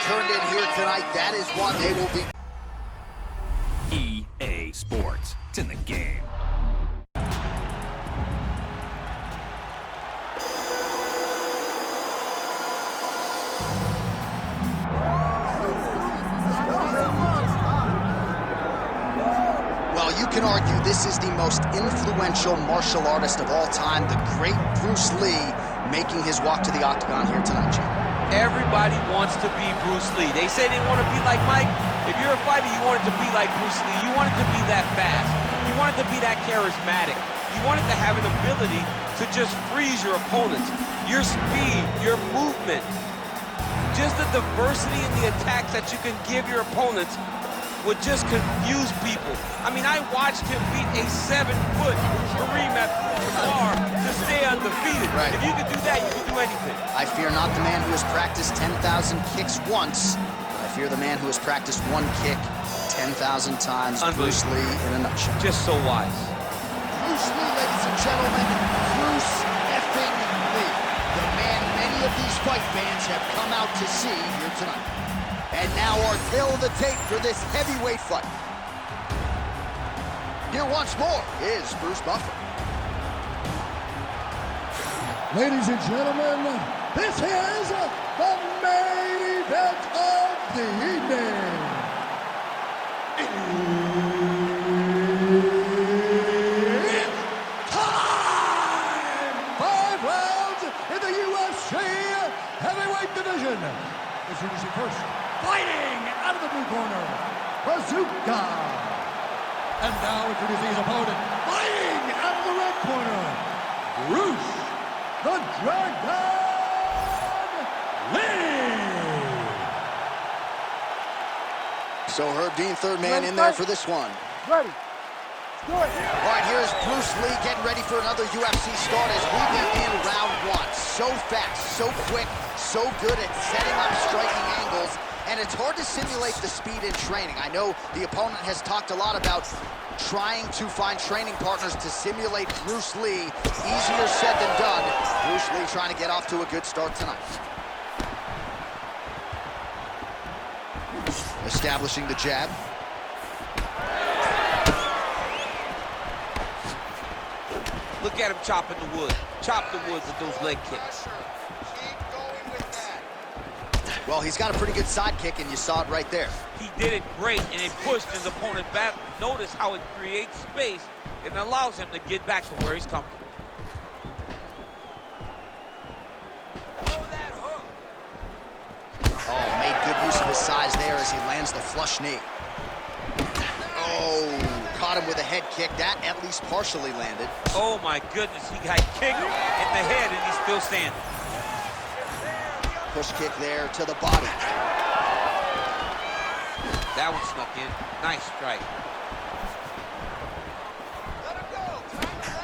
turned in here tonight. That is what they will be. EA Sports. It's in the game. Well, you can argue this is the most influential martial artist of all time, the great Bruce Lee, making his walk to the octagon here tonight, Jim. Everybody wants to be Bruce Lee. They say they want to be like Mike. If you're a fighter, you want it to be like Bruce Lee. You want it to be that fast. You want it to be that charismatic. You want it to have an ability to just freeze your opponents. Your speed, your movement, just the diversity in the attacks that you can give your opponents would just confuse people. I mean, I watched him beat a 7-foot Kareem Abdul-Jabbar to stay undefeated. Right. If you could do that, you can do anything. I fear not the man who has practiced 10,000 kicks once. I fear the man who has practiced one kick 10,000 times. Bruce Lee in a nutshell. Just so wise. Bruce Lee, ladies and gentlemen, Bruce effing Lee. The man many of these fight fans have come out to see here tonight. And now our tail of the tape for this heavyweight fight. Here once more is Bruce Buffer. Ladies and gentlemen, this is the main event of the evening. It's time! 5 rounds in the UFC heavyweight division. Introducing first, fighting out of the blue corner, Bazooka. And now introducing his opponent, fighting out of the red corner, Bruce the Dragon Lee. So Herb Dean, third man in there for this one. Ready. Go ahead. All right, here's Bruce Lee getting ready for another UFC start as we begin round one. So fast, so quick, so good at setting up striking angles, and it's hard to simulate the speed in training. I know the opponent has talked a lot about trying to find training partners to simulate Bruce Lee. Easier said than done. Bruce Lee trying to get off to a good start tonight. Establishing the jab. Look at him chopping the wood. Chop the wood with those leg kicks. Well, he's got a pretty good side kick, and you saw it right there. He did it great, and it pushed his opponent back. Notice how it creates space and allows him to get back to where he's coming. Oh, made good use of his size there as he lands the flush knee. Oh, caught him with a head kick. That at least partially landed. Oh, my goodness. He got kicked in the head, and he's still standing. Push kick there to the body. That one snuck in. Nice strike.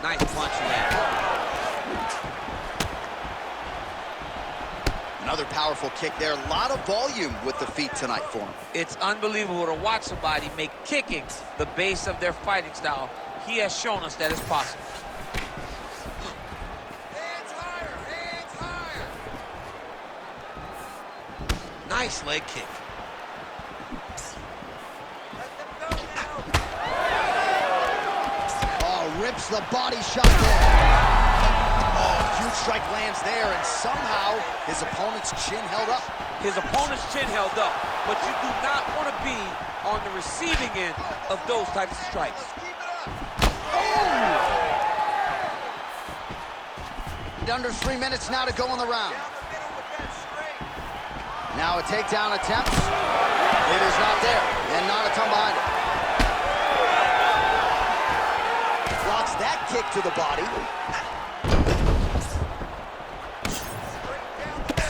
Nice punch land. Another powerful kick there. A lot of volume with the feet tonight for him. It's unbelievable to watch somebody make kicking the base of their fighting style. He has shown us that it's possible. Nice leg kick. Oh, rips the body shot there. Oh, huge strike lands there, and somehow his opponent's chin held up. His opponent's chin held up, but you do not want to be on the receiving end of those types of strikes. Oh! Under 3 minutes now to go in the round. Now a takedown attempt. It is not there, and not a ton behind it. Blocks that kick to the body.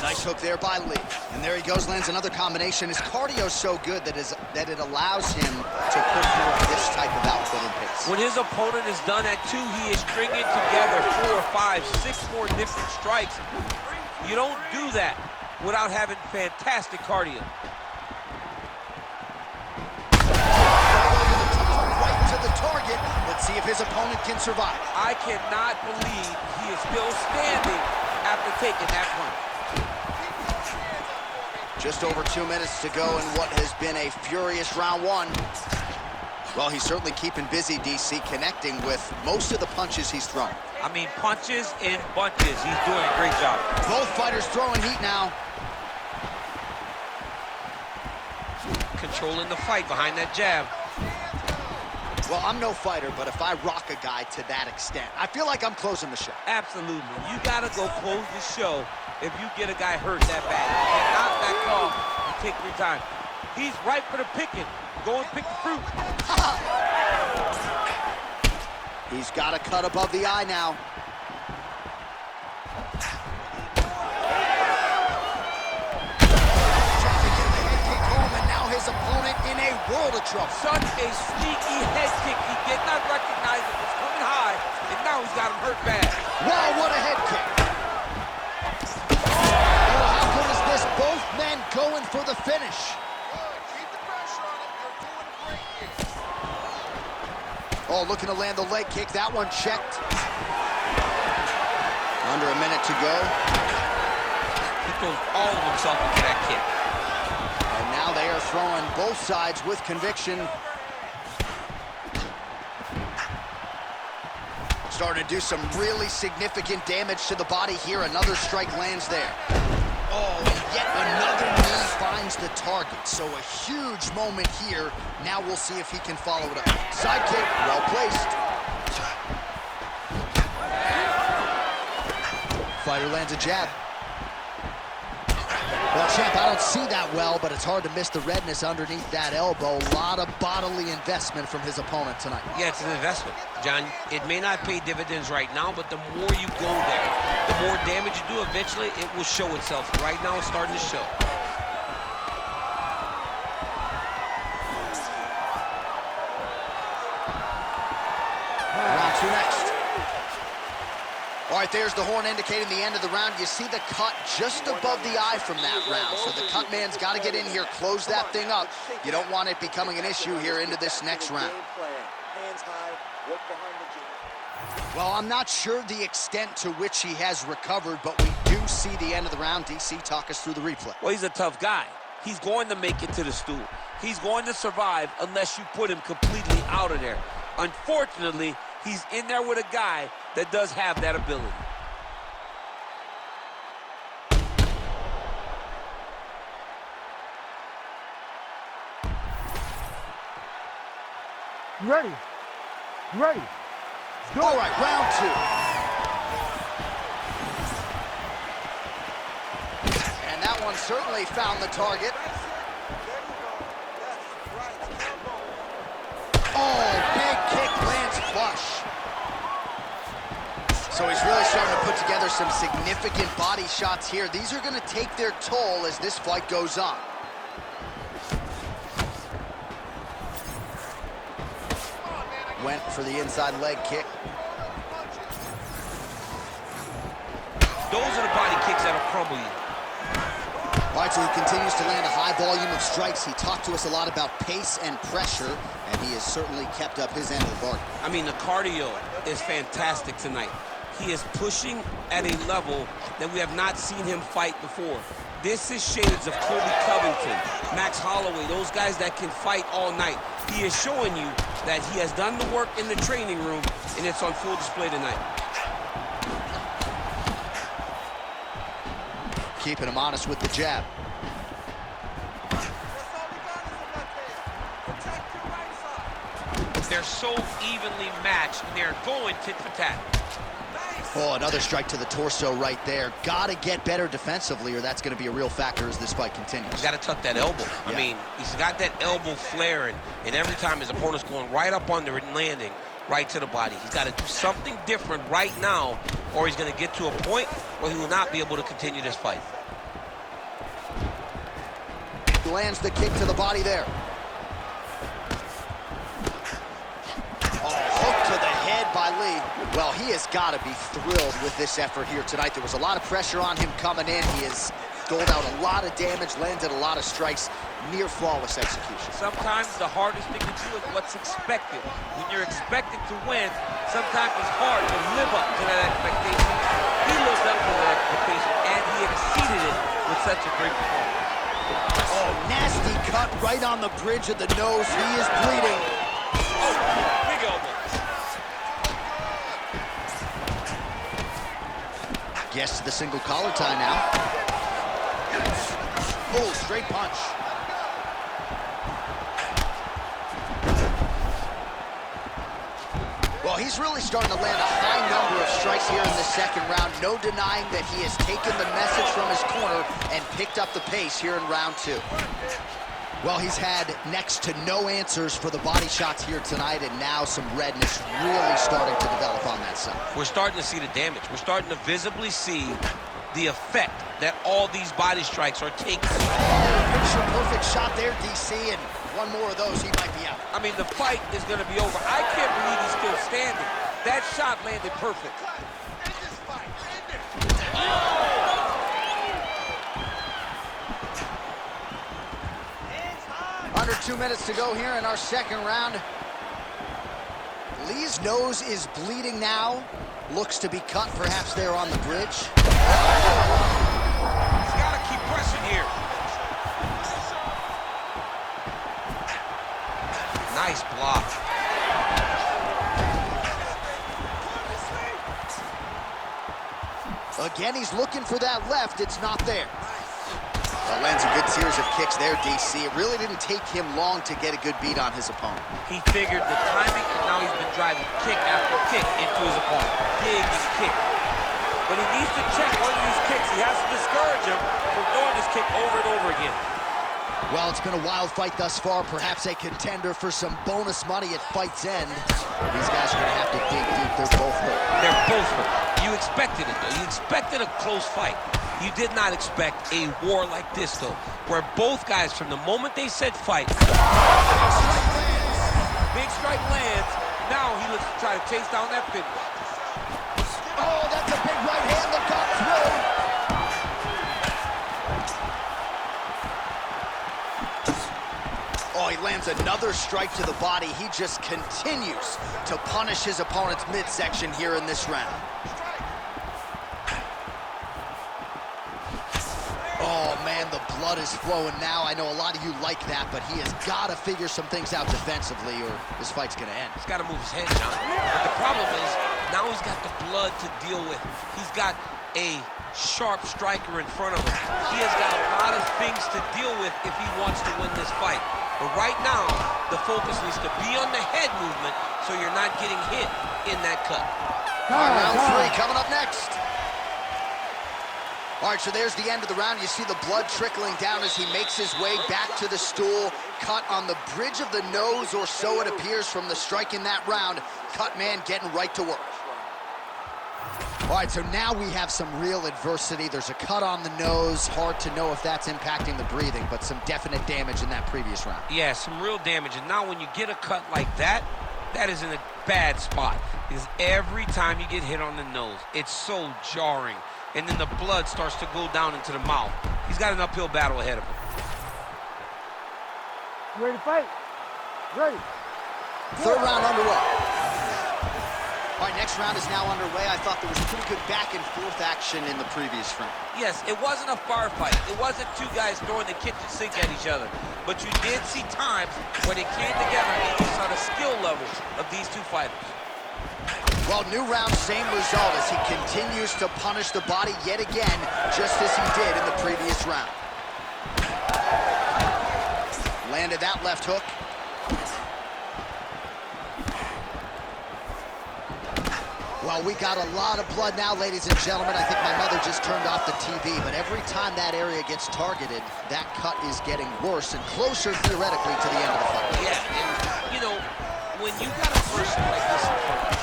Nice hook there by Lee. And there he goes, lands another combination. His cardio is so good that it allows him to put forth this type of output and pace. When his opponent is done at 2, he is stringing together 4, 5, 6 more different strikes. You don't do that without having fantastic cardio. Right to the target. Let's see if his opponent can survive. I cannot believe he is still standing after taking that punch. Just over 2 minutes to go in what has been a furious round one. Well, he's certainly keeping busy, DC, connecting with most of the punches he's thrown. I mean, punches in bunches. He's doing a great job. Both fighters throwing heat now. Controlling the fight behind that jab. Well, I'm no fighter, but if I rock a guy to that extent, I feel like I'm closing the show. Absolutely. You got to go close the show if you get a guy hurt that bad. You cannot back off and take your time. He's ripe for the picking. Go and pick the fruit. He's got a cut above the eye now. Trying to get the head kick home, and now his opponent in a world of trouble. Such a sneaky head kick. He did not recognize it was coming high, and now he's got him hurt bad. Wow, what a head kick. Oh, how good is this? Both men going for the finish. Oh, looking to land the leg kick. That one checked. Under a minute to go. He throws all of himself into that kick. And now they are throwing both sides with conviction. Starting to do some really significant damage to the body here. Another strike lands there. Oh, and yet another knee finds the target. So a huge moment here. Now we'll see if he can follow it up. Side kick, well placed. Fighter lands a jab. Well, champ, I don't see that well, but it's hard to miss the redness underneath that elbow. A lot of bodily investment from his opponent tonight. Yeah, it's an investment, John. It may not pay dividends right now, but the more you go there, the more damage you do, eventually it will show itself. Right now, it's starting to show. Round two next. All right, there's the horn indicating the end of the round. You see the cut just above the eye from that round. So the cut man's got to get in here, close that thing up. You don't want it becoming an issue here into this next round. Well, I'm not sure the extent to which he has recovered, but we do see the end of the round. DC, talk us through the replay. Well, he's a tough guy. He's going to make it to the stool. He's going to survive unless you put him completely out of there. Unfortunately, he's in there with a guy that does have that ability. You ready? You ready? Let's go. All right, round two. And that one certainly found the target. Oh, big kick lands flush. So he's really starting to put together some significant body shots here. These are going to take their toll as this fight goes on. Went for the inside leg kick. Those are the body kicks that'll crumble you. All right, so he continues to land a high volume of strikes. He talked to us a lot about pace and pressure, and he has certainly kept up his end of the bargain. I mean, the cardio is fantastic tonight. He is pushing at a level that we have not seen him fight before. This is shades of Kobe Covington, Max Holloway, those guys that can fight all night. He is showing you that he has done the work in the training room, and it's on full display tonight. Keeping him honest with the jab. They're so evenly matched, and they're going tit for tat. Oh, another strike to the torso right there. Got to get better defensively, or that's going to be a real factor as this fight continues. He's got to tuck that elbow. Yeah. I mean, he's got that elbow flaring, and every time his opponent's going right up under it and landing right to the body. He's got to do something different right now, or he's going to get to a point where he will not be able to continue this fight. Lands the kick to the body there. Hook to the head by Lee. Well, he has got to be thrilled with this effort here tonight. There was a lot of pressure on him coming in. He has doled out a lot of damage, landed a lot of strikes, near flawless execution. Sometimes the hardest thing to do is what's expected. When you're expected to win, sometimes it's hard to live up to that expectation. He lived up to that expectation, and he exceeded it with such a great performance. Nasty cut right on the bridge of the nose. He is bleeding. Big elbow. Gets to the single collar tie now. Oh, straight punch. Well, he's really starting to land a high number of strikes here in the second round. No denying that he has taken the message from his corner and picked up the pace here in round 2. Well, he's had next to no answers for the body shots here tonight, and now some redness really starting to develop on that side. We're starting to see the damage. We're starting to visibly see the effect that all these body strikes are taking. Picture perfect shot there, DC, and one more of those, he might be out. I mean, the fight is going to be over. I can't believe he's still standing. That shot landed perfect. Under 2 minutes to go here in our second round. Lee's nose is bleeding now. Looks to be cut, perhaps there on the bridge. He's got to keep pressing here. Nice block. Again, he's looking for that left. It's not there. Lands a good series of kicks there, DC. It really didn't take him long to get a good beat on his opponent. He figured the timing, and now he's been driving kick after kick into his opponent. Big kick. But he needs to check one of these kicks. He has to discourage him from throwing this kick over and over again. Well, it's been a wild fight thus far. Perhaps a contender for some bonus money at fight's end. These guys are going to have to dig deep. They're both hurt. They're both hurt. You expected it, though. You expected a close fight. You did not expect a war like this, though, where both guys, from the moment they said fight, big strike lands. Now he looks to try to chase down that finish. Oh, that's a big right hand that got through. Oh, he lands another strike to the body. He just continues to punish his opponent's midsection here in this round. Oh, man, the blood is flowing now. I know a lot of you like that, but he has got to figure some things out defensively or this fight's going to end. He's got to move his head, John. But the problem is, now he's got the blood to deal with. He's got a sharp striker in front of him. He has got a lot of things to deal with if he wants to win this fight. But right now, the focus needs to be on the head movement so you're not getting hit in that cut. All right, round 3 coming up next. All right, so there's the end of the round. You see the blood trickling down as he makes his way back to the stool. Cut on the bridge of the nose, or so it appears from the strike in that round. Cut man getting right to work. All right, so now we have some real adversity. There's a cut on the nose. Hard to know if that's impacting the breathing, but some definite damage in that previous round. Yeah, some real damage. And now when you get a cut like that, that is in a bad spot. Because every time you get hit on the nose, it's so jarring. And then the blood starts to go down into the mouth. He's got an uphill battle ahead of him. You ready to fight? Ready. Third round underway. All right, next round is now underway. I thought there was pretty good back and forth action in the previous round. Yes, it wasn't a far fight. It wasn't two guys throwing the kitchen sink at each other. But you did see times when it came together and you saw the skill levels of these two fighters. Well, new round, same result as he continues to punish the body yet again, just as he did in the previous round. Landed that left hook. Well, we got a lot of blood now, ladies and gentlemen. I think my mother just turned off the TV, but every time that area gets targeted, that cut is getting worse and closer, theoretically, to the end of the fight. Yeah, and, you know, when you got a person like this in front of you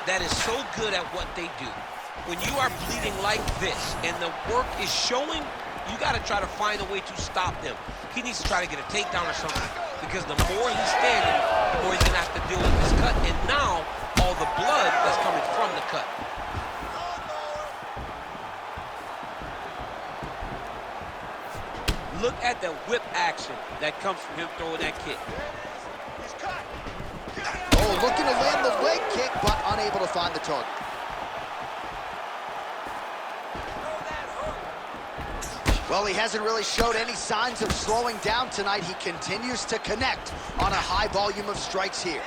that is so good at what they do, when you are bleeding like this and the work is showing, you got to try to find a way to stop him. He needs to try to get a takedown or something, because the more he's standing, the more he's going to have to deal with this cut. And now, all the blood that's coming from the cut. Look at the whip action that comes from him throwing that kick. Oh, looking to land the leg kick, but unable to find the target. Well, he hasn't really showed any signs of slowing down tonight. He continues to connect on a high volume of strikes here.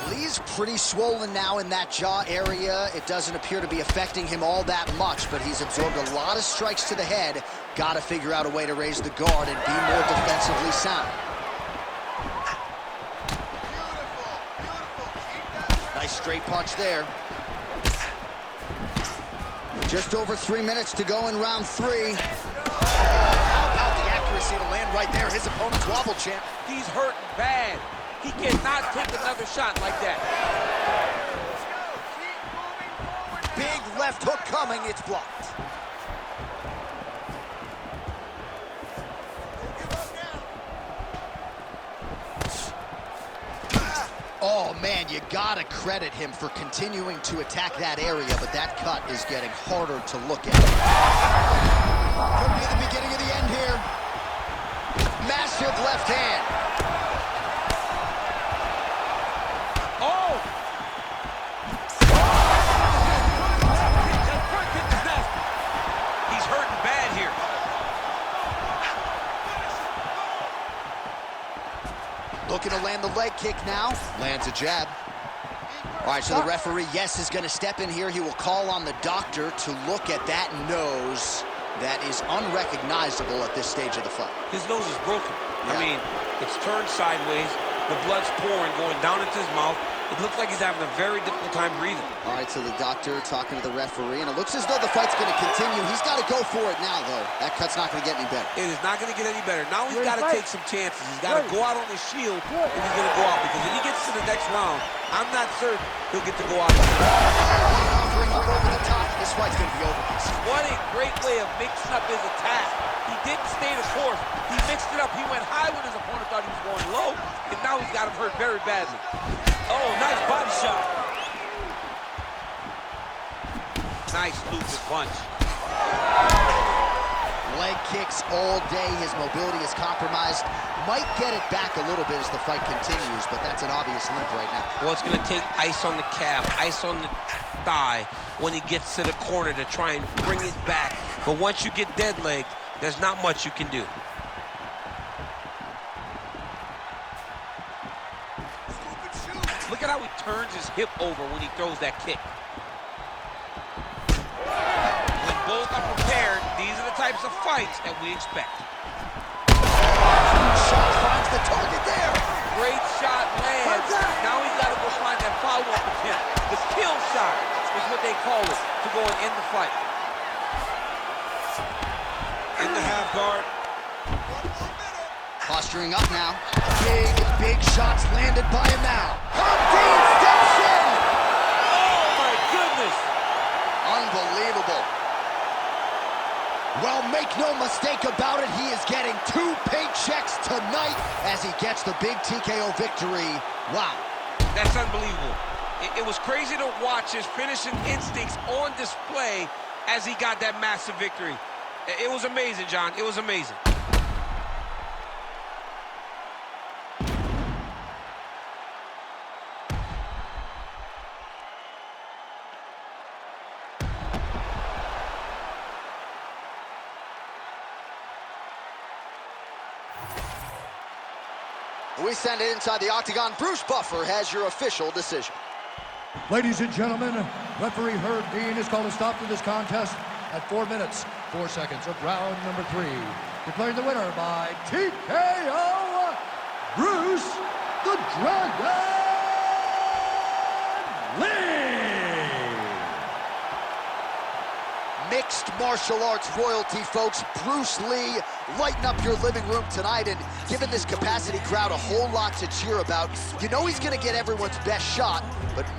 Lee's pretty swollen now in that jaw area. It doesn't appear to be affecting him all that much, but he's absorbed a lot of strikes to the head. Got to figure out a way to raise the guard and be more defensively sound. Nice straight punch there. Just over 3 minutes to go in round 3. How about the accuracy to land right there? His opponent's wobble champ. He's hurting bad. He cannot take another shot like that. Big left hook coming. It's blocked. Oh, man, you gotta credit him for continuing to attack that area, but that cut is getting harder to look at. Could be the beginning of the end here. Massive left hand. Oh! He's hurting bad here. Looking to land the leg kick now. Lands a jab. All right, so the referee, yes, is going to step in here. He will call on the doctor to look at that nose that is unrecognizable at this stage of the fight. His nose is broken. Yeah. I mean, it's turned sideways. The blood's pouring, going down into his mouth. It looks like he's having a very difficult time breathing. All right, so the doctor talking to the referee, and it looks as though the fight's going to continue. He's got to go for it now, though. That cut's not going to get any better. It is not going to get any better. Now he's got to take some chances. He's got to go out on his shield, and he's going to go out. Because if he gets to the next round, I'm not certain he'll get to go out. Offering up over the top. This fight's going to be over. What a great way of mixing up his attack. He didn't stay the course. He mixed it up. He went high when his opponent thought he was going low, and now he's got him hurt very badly. Oh, nice body shot. Nice looping punch. Leg kicks all day. His mobility is compromised. Might get it back a little bit as the fight continues, but that's an obvious limp right now. Well, it's going to take ice on the calf, ice on the thigh when he gets to the corner to try and bring it back. But once you get dead legged, there's not much you can do. Look at how he turns his hip over when he throws that kick. When both are prepared, these are the types of fights that we expect. Shot finds the target there. Great shot lands. Now he's got to go find that follow-up attempt. The kill shot is what they call it, to go and end the fight. In the half guard. Posturing up now. Big shots landed by him now. Dean steps in. Oh, my goodness. Unbelievable. Well, make no mistake about it, he is getting 2 paychecks tonight as he gets the big TKO victory. Wow. That's unbelievable. It was crazy to watch his finishing instincts on display as he got that massive victory. It was amazing, John. It was amazing. We send it inside the octagon. Bruce Buffer has your official decision. Ladies and gentlemen, referee Herb Dean has called a stop to this contest at 4 minutes, 4 seconds of round number 3. Declaring the winner by TKO, Bruce the Dragon Lee. Mixed martial arts royalty, folks. Bruce Lee, lighten up your living room tonight and giving this capacity crowd a whole lot to cheer about. You know he's going to get everyone's best shot, but